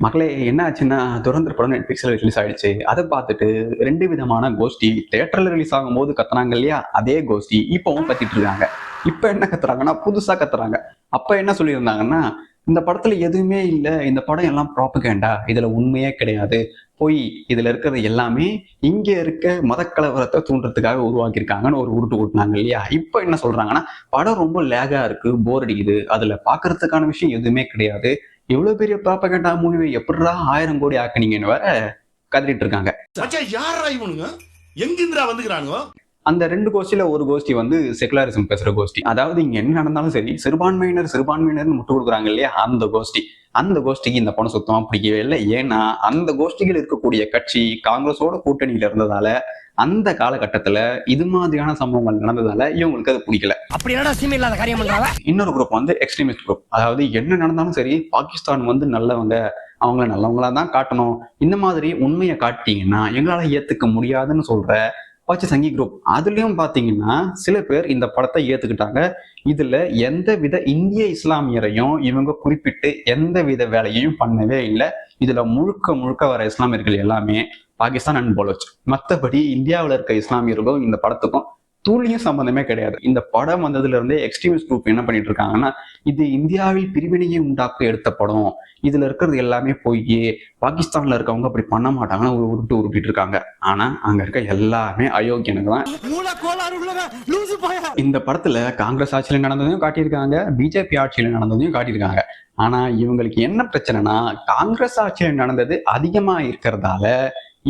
மக்களே என்ன ஆச்சுன்னா, துரந்தர் படம் நெட்ஃபிளிக்ஸ்ல ரிலீஸ் ஆயிடுச்சு. அத பார்த்துட்டு 2 விதமான கோஷ்டி. தியேட்டர்ல ரிலீஸ் ஆகும்போது கத்துனாங்க இல்லையா? அதே கோஷ்டி இப்பவும் கத்திட்டு இருக்காங்க. இப்ப என்ன கத்துறாங்கன்னா, புதுசா கத்துறாங்க. அப்ப என்ன சொல்லியிருந்தாங்கன்னா, இந்த படத்துல எதுவுமே இல்ல. இந்த படம் எல்லாம் ப்ராபகேண்டா. இதுல உண்மையே கிடையாது. பொய். இதுல இருக்கிறது எல்லாமே இங்க இருக்க மதக்கலவரத்த தூண்டுறதுக்காக உருவாக்கியிருக்காங்கன்னு ஒரு உருட்டு உருட்டுனாங்க இல்லையா? இப்ப என்ன சொல்றாங்கன்னா, படம் ரொம்ப லேகா இருக்கு, போர் அடிக்குது. அதுல பார்க்கறதுக்கான விஷயம் எதுவுமே கிடையாது. இவ்வளவு பெரிய ப்ராபகண்டா மூவியை எப்படிடா 1000 கோடி ஆக்குனீங்கன்னு வேற கதறிட்டு இருக்காங்க. யாரா இவனுங்க எங்கிருந்துடா வந்துக்கிறானுங்க? அந்த 2 கோஷ்டியில ஒரு கோஷ்டி வந்து செகுலரிசம் பேசுற கோஷ்டி. அதாவது இங்க என்ன நடந்தாலும் சரி, சிறுபான்மையினர் முட்டு கொடுக்குறாங்க இல்லையா? அந்த கோஷ்டி. அந்த கோஷ்டிக்கு இந்த படம் சுத்தமா பிடிக்கவே இல்லை. ஏன்னா அந்த கோஷ்டிகள் இருக்கக்கூடிய கட்சி காங்கிரஸோட கூட்டணியில இருந்ததால அந்த காலகட்டத்துல இது மாதிரியான சம்பவங்கள் நடந்ததால இவங்களுக்கு அது பிடிக்கல. அப்படி என்னடா சீமை இல்லாத காரியம் பண்றாங்க. இன்னொரு குரூப் வந்து எக்ஸ்ட்ரீமிஸ்ட் குரூப். அதாவது என்ன நடந்தாலும் சரி, பாகிஸ்தான் வந்து நல்லவங்க, அவங்கள நல்லவங்களா தான் காட்டணும். இந்த மாதிரி உண்மையை காட்டிட்டீங்கன்னா எங்களால ஏத்துக்க முடியாதுன்னு சொல்ற பச்சை சங்கி குரூப். அதுலயும் பாத்தீங்கன்னா சில பேர் இந்த படத்தை ஏத்துக்கிட்டாங்க. இதுல எந்த வித இந்திய இஸ்லாமியரையும் இவங்க குறிப்பிட்டு எந்த வித வேலையையும் பண்ணவே இல்லை. இதுல முழுக்க முழுக்க வர இஸ்லாமியர்கள் எல்லாமே பாகிஸ்தான் அண்ட் பலோச். மற்றபடி இந்தியாவில் இருக்க இஸ்லாமியர்களும் இந்த படத்துக்கும் தூளியும் சம்பந்தமே கிடையாது. இந்த படம் வந்ததுல இருந்தே எக்ஸ்ட்ரீமிஸ்ட் குரூப் என்ன பண்ணிட்டு இருக்காங்கன்னா, இது இந்தியாவில் பிரிவினையை உண்டாக்க எடுத்த படம், இதுல இருக்கிறது எல்லாமே போய் பாகிஸ்தான்ல இருக்கவங்க அப்படி பண்ண மாட்டாங்கன்னு ஒரு உருட்டிட்டு இருக்காங்க. ஆனா அங்க இருக்க எல்லாமே அயோக்கியனுக்கு தான். இந்த படத்துல காங்கிரஸ் ஆட்சியில நடந்ததையும் காட்டியிருக்காங்க, பிஜேபி ஆட்சியில நடந்ததையும் காட்டியிருக்காங்க. ஆனா இவங்களுக்கு என்ன பிரச்சனைனா, காங்கிரஸ் ஆட்சியில நடந்தது அதிகமா இருக்கிறதால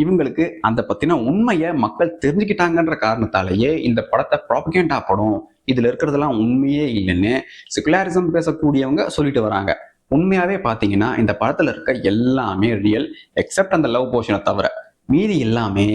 இவங்களுக்கு அந்த பத்தின உண்மையை மக்கள் தெரிஞ்சுக்கிட்டாங்கன்ற காரணத்தாலேயே இந்த படத்தை ப்ராபகேண்டா படம், இதுல இருக்கிறதெல்லாம் உண்மையே இல்லைன்னு செகுலரிசம் பேசக்கூடியவங்க சொல்லிட்டு வராங்க. உண்மையாவே பாத்தீங்கன்னா இந்த படத்துல இருக்க எல்லாமே ரியல், எக்ஸப்ட் அந்த லவ் போர்ஷனை தவிர. மீதி எல்லாமே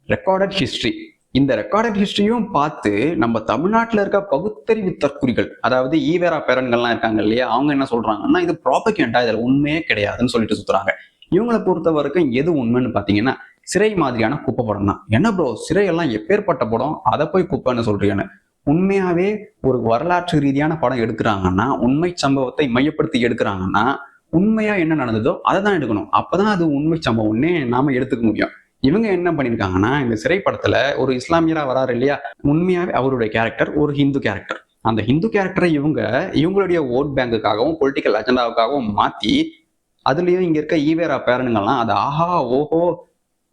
ரெக்கார்டட் ஹிஸ்டரி. இந்த ரெக்கார்டட் ஹிஸ்டரியும் பார்த்து நம்ம தமிழ்நாட்டில் இருக்க பகுத்தறிவு தற்குறிகள், அதாவது ஈவேரா பேரன்கள்லாம் இருக்காங்க இல்லையா, அவங்க என்ன சொல்றாங்கன்னா இது ப்ராபகேண்டா, இதுல உண்மையே கிடையாதுன்னு சொல்லிட்டு சுத்துறாங்க. இவங்களை பொறுத்த வரைக்கும் எது உண்மைன்னு பாத்தீங்கன்னா, சிறை மாதிரியான குப்பை படம் தான். என்ன ப்ரோ, சிறையெல்லாம் எப்பேற்பட்ட படம், அதை போய் குப்பைன்னு சொல்றீங்கன்னு. உண்மையாவே ஒரு வரலாற்று ரீதியான படம் எடுக்கிறாங்கன்னா, உண்மை சம்பவத்தை மையப்படுத்தி எடுக்கிறாங்கன்னா, உண்மையா என்ன நடந்ததோ அதை தான் எடுக்கணும். அப்பதான் அது உண்மை சம்பவம்னே நாம எடுத்துக்க முடியும். இவங்க என்ன பண்ணிருக்காங்கன்னா, இந்த சிறை படத்துல ஒரு இஸ்லாமியரா வராரு இல்லையா, உண்மையாவே அவருடைய கேரக்டர் ஒரு ஹிந்து கேரக்டர். அந்த ஹிந்து கேரக்டரை இவங்களுடைய ஓட் பேங்குக்காகவும் பொலிட்டிக்கல் அஜெண்டாவுக்காகவும் மாத்தி, அதுலயும் இங்க இருக்க ஈவேரா பேரனுங்கெல்லாம் அது ஆஹா ஓஹோ,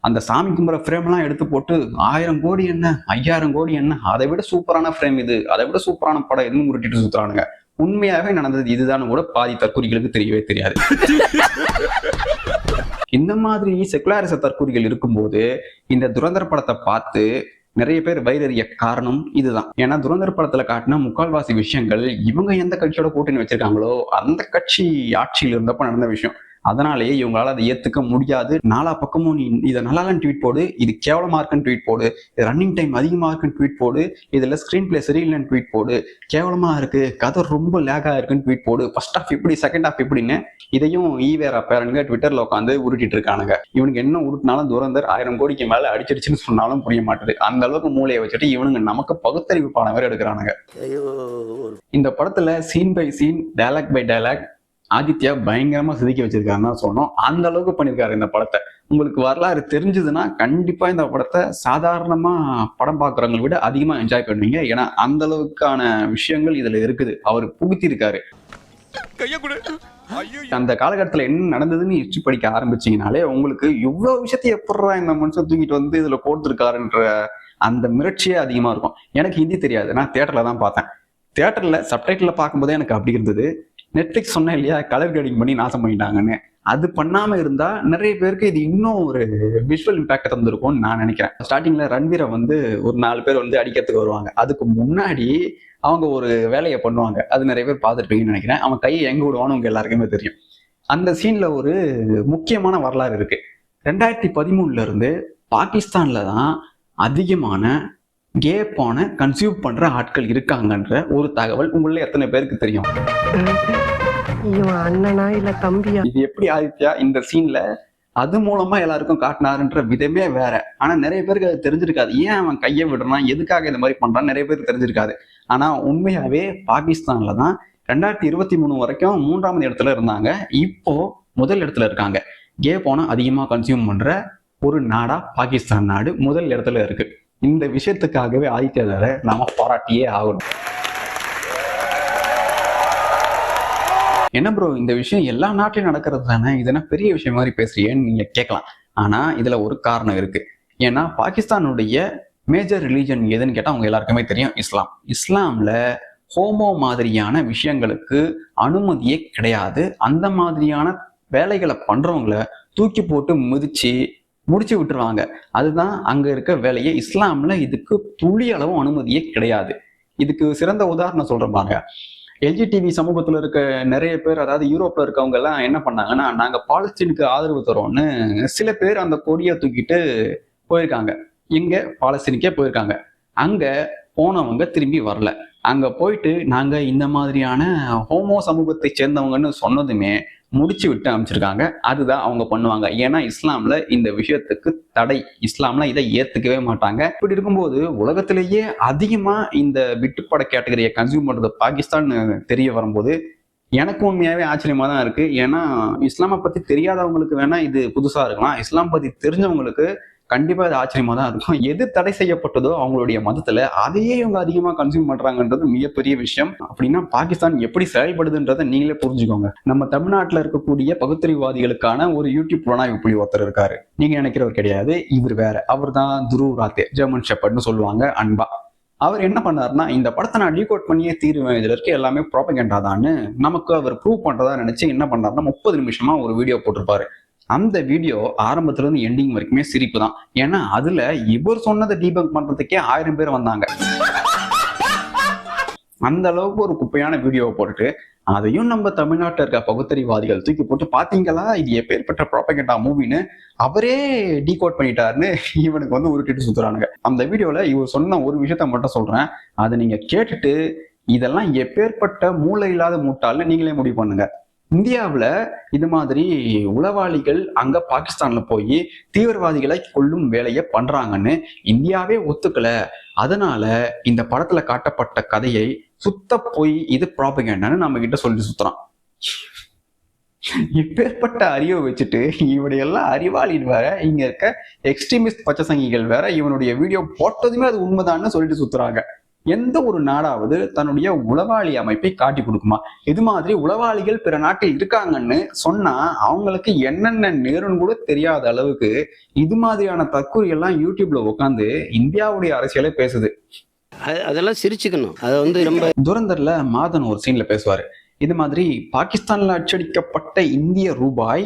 அந்த சாமி கும்புற ஃப்ரேம் எல்லாம் எடுத்து போட்டு 1000 கோடி என்ன 5000 கோடி என்ன, அதை விட சூப்பரான ஃப்ரேம் இது, அதை விட சூப்பரான படம் எதுவும் உருட்டிட்டு சுத்துறானுங்க. உண்மையாவே நடந்தது இதுதான் கூட பாதி தற்கூரிகளுக்கு தெரியவே தெரியாது. இந்த மாதிரி செகுலரிச தற்கூரிகள் இருக்கும்போது இந்த துரந்தர் படத்தை பார்த்து நிறைய பேர் வயிறறிய காரணம் இதுதான். ஏன்னா துரந்தர் படத்துல காட்டின முக்கால்வாசி விஷயங்கள் இவங்க எந்த கட்சியோட கூட்டணி வச்சிருக்காங்களோ அந்த கட்சி ஆட்சியில் இருந்தப்ப நடந்த விஷயம். அதனாலேயே இவங்களால அதை ஏத்துக்க முடியாது. நாலா பக்கமும் நீ இதை நல்லாலன்னு ட்வீட் போடு, இது கேவலமா இருக்குன்னு ட்வீட் போடு, இது ரன்னிங் டைம் அதிகமா இருக்குன்னு ட்வீட் போடு, இதுல ஸ்கிரீன் பிளே சரியில்லைன்னு ட்வீட் போடு, கேவலமா இருக்கு, கதை ரொம்ப லேகா இருக்குன்னு ட்வீட் போடு, ஃபர்ஸ்ட் ஹாஃப் இப்படி செகண்ட் ஹாஃப் இப்படின்னு இதையும் ஈவேரா பேரனுங்க ட்விட்டர்ல உட்காந்து உருட்டிட்டு இருக்கானுங்க. இவனுக்கு என்ன உருட்டினாலும் துரந்தர் 1000 கோடிக்கு மேல அடிச்சிருச்சுன்னு சொன்னாலும் புரிய மாட்டுது. அந்த அளவுக்கு மூளையை வச்சுட்டு இவனுங்க நமக்கு பகுத்தறிவு பாடம் வேற எடுக்கிறானுங்க. இந்த படத்துல scene by scene, dialogue by dialogue Aditya பயங்கரமா செதுக்கி வச்சிருக்காருன்னு சொன்னோம். அந்த அளவுக்கு பண்ணிருக்காரு இந்த படத்தை. உங்களுக்கு வரலாறு தெரிஞ்சதுன்னா கண்டிப்பா இந்த படத்தை சாதாரணமா படம் பாக்குறவங்களை விட அதிகமா என்ஜாய் பண்ணுவீங்க. ஏன்னா அந்த அளவுக்கான விஷயங்கள் இதுல இருக்குது, அவர் புகுத்தி இருக்காரு. அந்த காலகட்டத்துல என்ன நடந்ததுன்னு ஹிஸ்டரி படிக்க ஆரம்பிச்சீங்கனாலே உங்களுக்கு இவ்வளவு விஷயத்தை எப்படா இந்த மனுஷன் தூக்கிட்டு வந்து இதுல போட்டுருக்காருன்ற அந்த மிரட்சியே அதிகமா இருக்கும். எனக்கு ஹிந்தி தெரியாது, நான் தியேட்டர்ல தான் பார்த்தேன். தியேட்டர்ல சப்டைட்டில்ல பார்க்கும்போதே எனக்கு அப்படி இருந்தது. நெட்ஃபிளிக்ஸ் சொன்னேன் இல்லையா, கலர் கிரேடிங் பண்ணி நாசம் பண்ணிட்டாங்கன்னு. அது பண்ணாம இருந்தா நிறைய பேருக்கு இது இன்னும் ஒரு விஷுவல் இம்பாக்ட் தந்திருக்கும்னு நான் நினைக்கிறேன். ஸ்டார்டிங்ல ரன்வீரை வந்து ஒரு 4 பேர் வந்து அடிக்கிறதுக்கு வருவாங்க. அதுக்கு முன்னாடி அவங்க ஒரு வேலையை பண்ணுவாங்க. அது நிறைய பேர் பார்த்துருப்பீங்கன்னு நினைக்கிறேன். அவன் கையை எங்க விடுவான்னு உங்க எல்லாருக்குமே தெரியும். அந்த சீன்ல ஒரு முக்கியமான வரலாறு இருக்கு. 2013 இருந்து பாகிஸ்தான்ல தான் அதிகமான கேப்பான கன்சியூம் பண்ற ஆட்கள் இருக்காங்கன்ற ஒரு தகவல் உங்கள எத்தனை பேருக்கு தெரியும்? அண்ணனா இல்ல தம்பியா? இது எப்படி ஆதித்யா இந்த சீன்ல அது மூலமா எல்லாருக்கும் காட்டினாருன்ற விதமே வேற. ஆனா நிறைய பேருக்கு அது தெரிஞ்சிருக்காது. ஏன் அவன் கையை விடுறான், எதுக்காக இந்த மாதிரி பண்றான்னு நிறைய பேருக்கு தெரிஞ்சிருக்காது. ஆனா உண்மையாவே பாகிஸ்தான்ல தான் 2023 வரைக்கும் 3ஆவது இடத்துல இருந்தாங்க. இப்போ முதல் இடத்துல இருக்காங்க. கே போனம் அதிகமா கன்சியூம் பண்ற ஒரு நாடா பாகிஸ்தான் நாடு முதல் இடத்துல இருக்கு. இந்த விஷயத்துக்காகவே ஆதித்யதாரை நாம பாராட்டியே ஆகணும். என்ன ப்ரோ, இந்த விஷயம் எல்லா நாட்டிலும் நடக்கிறது தானே, இதென்ன பெரிய விஷயம் மாதிரி பேசுறியேன்னு நீங்க கேட்கலாம். ஆனா இதுல ஒரு காரணம் இருக்கு. ஏன்னா பாகிஸ்தானுடைய மேஜர் ரிலீஜன் எதுன்னு கேட்டா அவங்க எல்லாருக்குமே தெரியும், இஸ்லாம். இஸ்லாம்ல ஹோமோ மாதிரியான விஷயங்களுக்கு அனுமதியே கிடையாது. அந்த மாதிரியான வேலைகளை பண்றவங்களை தூக்கி போட்டு மிதிச்சு முடிச்சு விட்டுருவாங்க. அதுதான் அங்க இருக்க வேலையே. இஸ்லாம்ல இதுக்கு துளி அளவும் அனுமதியே கிடையாது. இதுக்கு சிறந்த உதாரணம் சொல்றேன் பாருங்க. எல்ஜிடிவி சமூகத்துல இருக்க நிறைய பேர், அதாவது யூரோப்ல இருக்கவங்க எல்லாம் என்ன பண்ணாங்கன்னா, நாங்க பாலஸ்தீனுக்கு ஆதரவு தரோம்னு சில பேர் அந்த கொடியை தூக்கிட்டு போயிருக்காங்க. இங்க பாலஸ்தீனுக்கே போயிருக்காங்க. அங்க போனவங்க திரும்பி வரல. அங்க போயிட்டு நாங்க இந்த மாதிரியான ஹோமோ சமூகத்தை சேர்ந்தவங்கன்னு சொன்னதுமே முடிச்சு விட்டு அமைச்சிருக்காங்க. அதுதான் அவங்க பண்ணுவாங்க. ஏன்னா இஸ்லாம்ல இந்த விஷயத்துக்கு தடை. இஸ்லாம்ல இதை ஏத்துக்கவே மாட்டாங்க. இப்படி இருக்கும்போது உலகத்திலேயே அதிகமா இந்த விட்டுப்பட கேட்டகரியை கன்சியூம் பண்றது பாகிஸ்தான் தெரிய வரும்போது எனக்கு உண்மையாவே ஆச்சரியமா தான் இருக்கு. ஏன்னா இஸ்லாமை பத்தி தெரியாதவங்களுக்கு வேணா இது புதுசா இருக்கலாம். இஸ்லாம் பத்தி தெரிஞ்சவங்களுக்கு கண்டிப்பா இது ஆச்சரியமா தான் இருக்கும். எது தடை செய்யப்பட்டதோ அவங்களுடைய மதத்துல அதையே இவங்க அதிகமா கன்சியூம் பண்றாங்கன்றது மிகப்பெரிய விஷயம். அப்படின்னா பாகிஸ்தான் எப்படி செயல்படுதுன்றதை நீங்களே புரிஞ்சுக்கோங்க. நம்ம தமிழ்நாட்டுல இருக்கக்கூடிய பகுத்தறிவாதிகளுக்கான ஒரு யூடியூப் புலனாய்வு புள்ளி ஒருத்தர் இருக்காரு. நீங்க நினைக்கிறவர் கிடையாது, இவர் வேற. அவர் தான் துருவ் ராத்தே, ஜெர்மன் ஷெப்பர்ட்னு சொல்லுவாங்க அன்பா. அவர் என்ன பண்ணாருன்னா, இந்த படத்தை நான் டீகோட் பண்ணியே தீருவேன், இதுல இருக்க எல்லாமே ப்ராபகண்டா தான்னு நமக்கு அவர் ப்ரூவ் பண்றதா நினைச்சு என்ன பண்றாருன்னா 30 நிமிஷமா ஒரு வீடியோ போட்டிருப்பாரு. அந்த வீடியோ ஆரம்பத்துல இருந்து எண்டிங் வரைக்குமே சிரிப்பு தான். ஏன்னா அதுல இவர் சொன்னதை டீபங்க் பண்றதுக்கே 1000 பேர் வந்தாங்க. அந்த அளவுக்கு ஒரு குப்பையான வீடியோவை போட்டுட்டு அதையும் நம்ம தமிழ்நாட்டில் இருக்க பகுத்தறிவாதிகள் தூக்கி போட்டு, பாத்தீங்களா இது எப்பேற்பட்ட ப்ராபகண்டா மூவின்னு அவரே டீகோட் பண்ணிட்டாருன்னு இவனுக்கு வந்து உருட்டிட்டு சுத்துறானுங்க. அந்த வீடியோல இவர் சொன்ன ஒரு விஷயத்த மட்டும் சொல்றேன், அதை நீங்க கேட்டுட்டு இதெல்லாம் எப்பேற்பட்ட மூளை இல்லாத மூட்டால்னு நீங்களே முடிவு பண்ணுங்க. இந்தியாவுல இது மாதிரி உளவாளிகள் அங்க பாகிஸ்தான்ல போய் தீவிரவாதிகளை கொல்லும் வேலையை பண்றாங்கன்னு இந்தியாவே ஒத்துக்கல. அதனால இந்த படத்துல காட்டப்பட்ட கதையை சுத்த போய் இது ப்ராபகண்டான்னு நம்ம கிட்ட சொல்லி சுத்துறான். இப்பேற்பட்ட அறிவை வச்சுட்டு இவனையெல்லாம் அறிவாளின்னு வேற, இங்க இருக்க எக்ஸ்ட்ரீமிஸ்ட் பச்சை சங்கிகள் வேற இவனுடைய வீடியோ போட்டதுமே அது உண்மைதான்னு சொல்லிட்டு சுத்துறாங்க. எந்த ஒரு நாடாவது தன்னுடைய உளவாளி அமைப்பை காட்டி கொடுக்குமா? இது மாதிரி உளவாளிகள் பிற நாட்டில் இருக்காங்கன்னு சொன்னா அவங்களுக்கு என்னென்ன நேருன்னு கூட தெரியாத அளவுக்கு இது மாதிரியான தற்கொலை எல்லாம் யூடியூப்ல உட்காந்து இந்தியாவுடைய அரசியலே பேசுது. அதெல்லாம் சிரிச்சுக்கணும். அது வந்து ரொம்ப துரந்தர்ல மாதன் ஒரு சீன்ல பேசுவாரு. இது மாதிரி பாகிஸ்தான்ல அச்சடிக்கப்பட்ட இந்திய ரூபாய்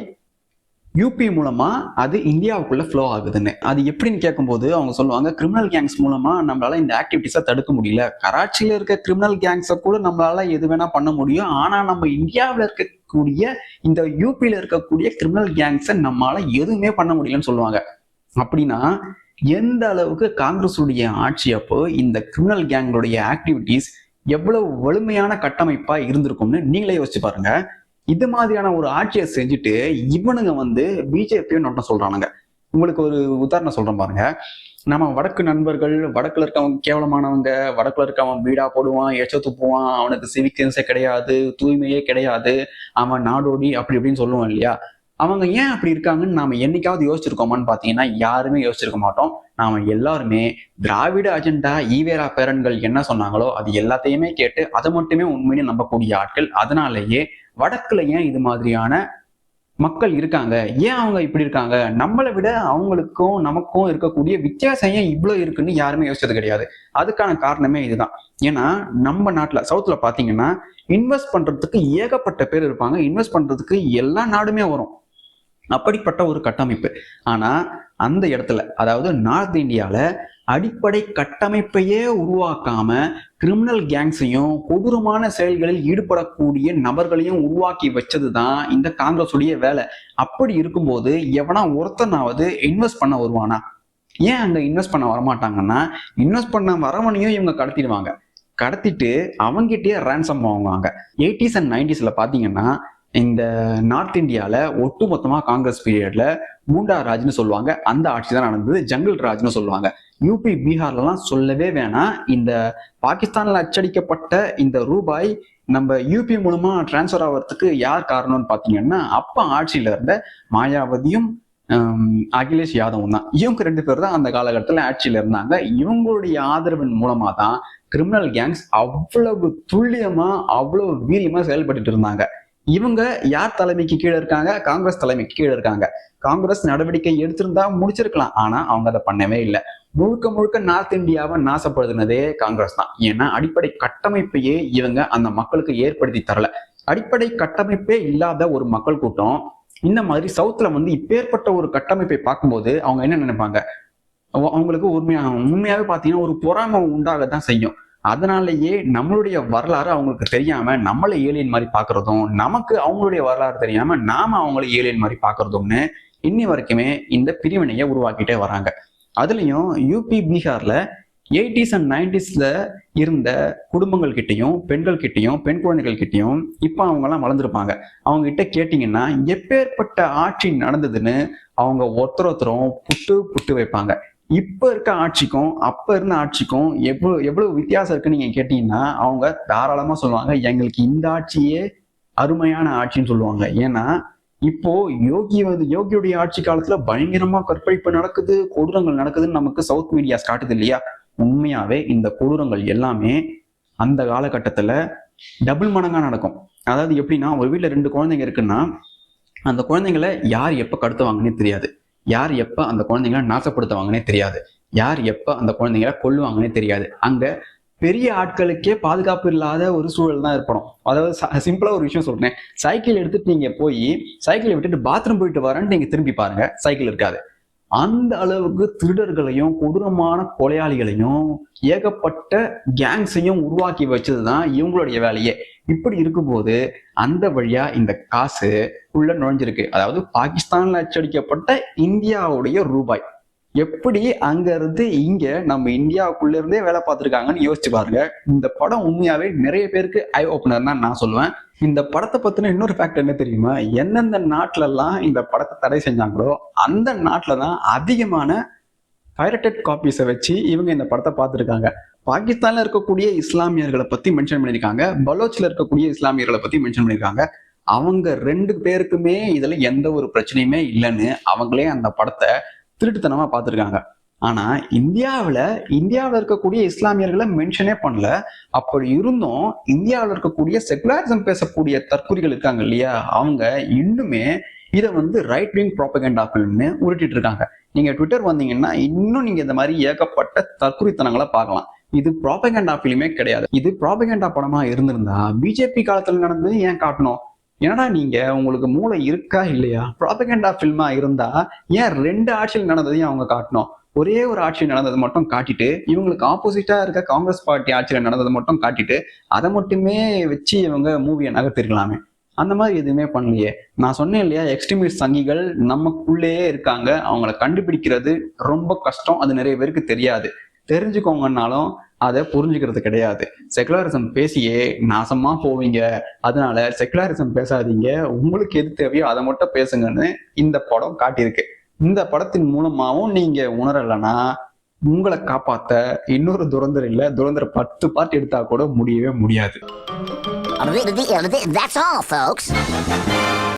யூபி மூலமா அது இந்தியாவுக்குள்ள ஃப்ளோ ஆகுதுன்னு. அது எப்படின்னு கேட்கும்போது அவங்க சொல்லுவாங்க, கிரிமினல் கேங்ஸ் மூலமா நம்மளால இந்த ஆக்டிவிட்டிஸை தடுக்க முடியல. கராச்சியில இருக்க கிரிமினல் கேங்ஸை கூட நம்மளால எது வேணா பண்ண முடியும். ஆனா நம்ம இந்தியாவில் இருக்கக்கூடிய இந்த யூபியில இருக்கக்கூடிய கிரிமினல் கேங்ஸை நம்மளால எதுவுமே பண்ண முடியலன்னு சொல்லுவாங்க. அப்படின்னா எந்த அளவுக்கு காங்கிரஸுடைய ஆட்சி அப்போ இந்த கிரிமினல் கேங்களுடைய ஆக்டிவிட்டிஸ் எவ்வளவு வலிமையான கட்டமைப்பா இருந்திருக்கும்னு நீங்களே யோசிச்சு பாருங்க. இது மாதிரியான ஒரு ஆட்சியை செஞ்சுட்டு இவனுங்க வந்து பிஜேபியை நோட்டம் சொல்றானுங்க. உங்களுக்கு ஒரு உதாரணம் சொல்றேன் பாருங்க. நம்ம வடக்கு நண்பர்கள், வடக்குல இருக்கவங்க கேவலமானவங்க, வடக்குல இருக்கவன் வீடா போடுவான், எச்ச துப்புவான், அவனுக்கு சிவிக் சென்ஸே கிடையாது, தூய்மையே கிடையாது, அவன் நாடோடி அப்படி இப்படின்னு சொல்லுவான் இல்லையா? அவங்க ஏன் அப்படி இருக்காங்கன்னு நாம என்னைக்காவது யோசிச்சிருக்கோமான்னு பாத்தீங்கன்னா யாருமே யோசிச்சிருக்க மாட்டோம். நாம எல்லாருமே திராவிட அஜெண்டா ஈவேரா பேரன்கள் என்ன சொன்னாங்களோ அது எல்லாத்தையுமே கேட்டு அதை மட்டுமே உண்மையிலே நம்பக்கூடிய ஆட்கள். அதனாலேயே வடக்குல ஏன் இது மாதிரியான மக்கள் இருக்காங்க, ஏன் அவங்க இப்படி இருக்காங்க, நம்மளை விட அவங்களுக்கும் நமக்கும் இருக்கக்கூடிய வித்தியாசம் ஏன் இவ்வளவு இருக்குன்னு யாருமே யோசிச்சது கிடையாது. அதுக்கான காரணமே இதுதான். ஏன்னா நம்ம நாட்டுல சவுத்துல பாத்தீங்கன்னா இன்வெஸ்ட் பண்றதுக்கு ஏகப்பட்ட பேர் இருப்பாங்க. இன்வெஸ்ட் பண்றதுக்கு எல்லா நாடுமே வரும். அப்படிப்பட்ட ஒரு கட்டமைப்பு. ஆனா அந்த இடத்துல, அதாவது நார்த் இந்தியால அடிப்படை கட்டமைப்பையே உருவாக்காம கிரிமினல் கேங்ஸையும் கொடூரமான செயல்களில் ஈடுபடக்கூடிய நபர்களையும் உருவாக்கி வச்சதுதான் இந்த காங்கிரஸுடைய வேலை. அப்படி இருக்கும்போது எவனா ஒருத்தனாவது இன்வெஸ்ட் பண்ண வருவானா? ஏன் அங்க இன்வெஸ்ட் பண்ண வரமாட்டாங்கன்னா, இன்வெஸ்ட் பண்ண வரவனையும் இவங்க கடத்திடுவாங்க. கடத்திட்டு அவங்கிட்டயே ரேன்சம் வாங்குவாங்க. 80s and 90s பாத்தீங்கன்னா இந்த நார்த் இந்தியால ஒட்டுமொத்தமா காங்கிரஸ் பீரியட்ல மூண்டா ராஜ்னு சொல்லுவாங்க, அந்த ஆட்சி தான் நடந்தது. ஜங்கிள் ராஜ்னு சொல்லுவாங்க. யூபி பீகார்லாம் சொல்லவே வேணாம். இந்த பாகிஸ்தான்ல அச்சடிக்கப்பட்ட இந்த ரூபாய் நம்ம யூபி மூலமா டிரான்ஸ்ஃபர் ஆகிறதுக்கு யார் காரணம்னு பாத்தீங்கன்னா அப்ப ஆட்சியில இருந்த மாயாவதியும் அகிலேஷ் யாதவும் தான். இவங்க 2 பேர் தான் அந்த காலகட்டத்தில் ஆட்சியில இருந்தாங்க. இவங்களுடைய ஆதரவின் மூலமா தான் கிரிமினல் கேங்ஸ் அவ்வளவு துல்லியமா அவ்வளவு வீரியமா செயல்பட்டு இருந்தாங்க. இவங்க யார் தலைமைக்கு கீழே இருக்காங்க? காங்கிரஸ் தலைமைக்கு கீழே இருக்காங்க. காங்கிரஸ் நடவடிக்கை எடுத்திருந்தா முடிச்சிருக்கலாம், ஆனா அவங்க அதை பண்ணவே இல்லை. முழுக்க முழுக்க நார்த் இந்தியாவை நாசப்படுத்தினதே காங்கிரஸ் தான். ஏன்னா அடிப்படை கட்டமைப்பையே இவங்க அந்த மக்களுக்கு ஏற்படுத்தி தரல. அடிப்படை கட்டமைப்பே இல்லாத ஒரு மக்கள் கூட்டம் இந்த மாதிரி சவுத்துல இப்பேற்பட்ட ஒரு கட்டமைப்பை பார்க்கும்போது அவங்க என்ன நினைப்பாங்க? அவங்களுக்கு உண்மையாவே பாத்தீங்கன்னா ஒரு பொறாமை உண்டாகத்தான் செய்யும். அதனாலேயே நம்மளுடைய வரலாறு அவங்களுக்கு தெரியாம நம்மளை ஏலியன் மாதிரி பாக்குறதும், நமக்கு அவங்களுடைய வரலாறு தெரியாம நாம அவங்களை ஏலியன் மாதிரி பாக்குறதும்னு இன்னி வரைக்குமே இந்த பிரிவினையை உருவாக்கிட்டே வராங்க. அதுலயும் யூபி பீகார்ல 80s and 90sல இருந்த குடும்பங்கள் கிட்டையும் பெண்கள் கிட்டையும் பெண் குழந்தைகள் கிட்டையும் இப்ப அவங்க எல்லாம் வளர்ந்துருப்பாங்க. அவங்க கிட்ட கேட்டீங்கன்னா எப்பேற்பட்ட ஆட்சி நடந்ததுன்னு அவங்க ஒருத்தரும் புட்டு வைப்பாங்க. இப்ப இருக்க ஆட்சிக்கும் அப்ப இருந்த ஆட்சிக்கும் எவ்வளவு வித்தியாசம் இருக்குன்னு நீங்க கேட்டீங்கன்னா அவங்க தாராளமா சொல்லுவாங்க, எங்களுக்கு இந்த ஆட்சியே அருமையான ஆட்சின்னு சொல்லுவாங்க. ஏன்னா இப்போ யோகியுடைய ஆட்சி காலத்துல பயங்கரமா கற்பழிப்பு நடக்குது, கொடூரங்கள் நடக்குதுன்னு நமக்கு சவுத் மீடியாஸ் காட்டுது இல்லையா? உண்மையாவே இந்த கொடூரங்கள் எல்லாமே அந்த காலகட்டத்துல டபுள் மடங்கா நடக்கும். அதாவது எப்படின்னா, ஒரு வீட்டுல 2 குழந்தைங்க இருக்குன்னா அந்த குழந்தைங்களை யார் எப்ப கடத்துவாங்கன்னே தெரியாது, யார் எப்ப அந்த குழந்தைங்களை நாசப்படுத்துவாங்கன்னே தெரியாது, யார் எப்ப அந்த குழந்தைங்களை கொல்லுவாங்கன்னே தெரியாது. அங்க பெரிய ஆட்களுக்கே பாதுகாப்பு இல்லாத ஒரு சூழல் தான் ஏற்படும். அதாவது சிம்பிளா ஒரு விஷயம் சொல்றேன், சைக்கிள் எடுத்துட்டு நீங்க போய் சைக்கிளை விட்டுட்டு பாத்ரூம் போயிட்டு வரேன்னு நீங்க திரும்பி பாருங்க, சைக்கிள் இருக்காது. அந்த அளவுக்கு திருடர்களையும் கொடூரமான கொலையாளிகளையும் ஏகப்பட்ட கேங்ஸையும் உருவாக்கி வச்சதுதான் இவங்களுடைய வேலையே. இப்படி இருக்கும்போது அந்த வழியா இந்த காசு உள்ள நுழைஞ்சிருக்கு. அதாவது பாகிஸ்தான்ல அச்சடிக்கப்பட்ட இந்தியாவுடைய ரூபாய் எப்படி அங்க இருந்து இங்க நம்ம இந்தியாவுக்குள்ள இருந்தே வேலை பார்த்திருக்காங்கன்னு யோசிச்சு பாருங்க. இந்த படம் உண்மையாவே நிறைய பேருக்கு ஐ ஓப்பனர் தான் நான் சொல்லுவேன். இந்த படத்தை பத்தின இன்னொரு ஃபேக்ட் என்ன தெரியுமா? எந்தெந்த நாட்டுல எல்லாம் இந்த படத்தை தடை செஞ்சாங்களோ அந்த நாட்டுலதான் அதிகமான பைரட்டட் காப்பீஸை வச்சு இவங்க இந்த படத்தை பார்த்துருக்காங்க. பாகிஸ்தான்ல இருக்கக்கூடிய இஸ்லாமியர்களை பத்தி மென்ஷன் பண்ணியிருக்காங்க, பலோச்ல இருக்கக்கூடிய இஸ்லாமியர்களை பத்தி மென்ஷன் பண்ணியிருக்காங்க. அவங்க 2 பேருக்குமே இதுல எந்த ஒரு பிரச்சனையுமே இல்லைன்னு அவங்களே அந்த படத்தை திருட்டுத்தனமா பார்த்துருக்காங்க. ஆனா இந்தியாவில் இருக்கக்கூடிய இஸ்லாமியர்களை மென்ஷனே பண்ணல. அப்படி இருந்தும் இந்தியாவில் இருக்கக்கூடிய செகுலரிசம் பேசக்கூடிய தற்கொலைகள் இருக்காங்க இல்லையா, அவங்க இன்னுமே இதை ரைட் விங் ப்ராபகண்டா ஃபிலிம்னு உருட்டிட்டு இருக்காங்க. நீங்க ட்விட்டர் வந்தீங்கன்னா இன்னும் நீங்க இந்த மாதிரி ஏகப்பட்ட தற்கொலைத்தனங்களை பார்க்கலாம். இது ப்ராபகண்டா ஃபிலிமே கிடையாது. இது ப்ராபகண்டா படமா இருந்திருந்தா பிஜேபி காலத்துல நடந்தது ஏன் காட்டணும்? ஏன்னா நீங்க உங்களுக்கு மூளை இருக்கா இல்லையா? ப்ராபகண்டா ஃபில்மா இருந்தா ஏன் 2 ஆட்சியில் நடந்ததையும் அவங்க காட்டணும்? ஒரே ஒரு ஆட்சியில் நடந்தது மட்டும் காட்டிட்டு இவங்களுக்கு ஆப்போசிட்டா இருக்க காங்கிரஸ் பார்ட்டி ஆட்சியில் நடந்தது மட்டும் காட்டிட்டு அதை மட்டுமே வச்சு இவங்க மூவியை நகர்த்திருக்கலாமே. அந்த மாதிரி எதுவுமே பண்ணலையே. நான் சொன்னேன் இல்லையா, எக்ஸ்ட்ரீமிஸ்ட் சங்கிகள் நமக்குள்ளேயே இருக்காங்க, அவங்கள கண்டுபிடிக்கிறது ரொம்ப கஷ்டம். அது நிறைய பேருக்கு தெரியாது. தெரிஞ்சுக்கோங்கன்னாலும் அதை புரிஞ்சுக்கிறது கிடையாது. செகுலரிசம் பேசியே நாசமா போவீங்க. அதனால செகுலரிசம் பேசாதீங்க, உங்களுக்கு எது தேவையோ அதை மட்டும் பேசுங்கன்னு இந்த படம் காட்டியிருக்கு. இந்த படத்தின் மூலமாவும் நீங்க உணரலைன்னா உங்களை காப்பாத்த இன்னொரு துரந்தர் இல்ல, துரந்தர் 10 பார்ட் எடுத்தா கூட முடியவே முடியாது. That's all, folks.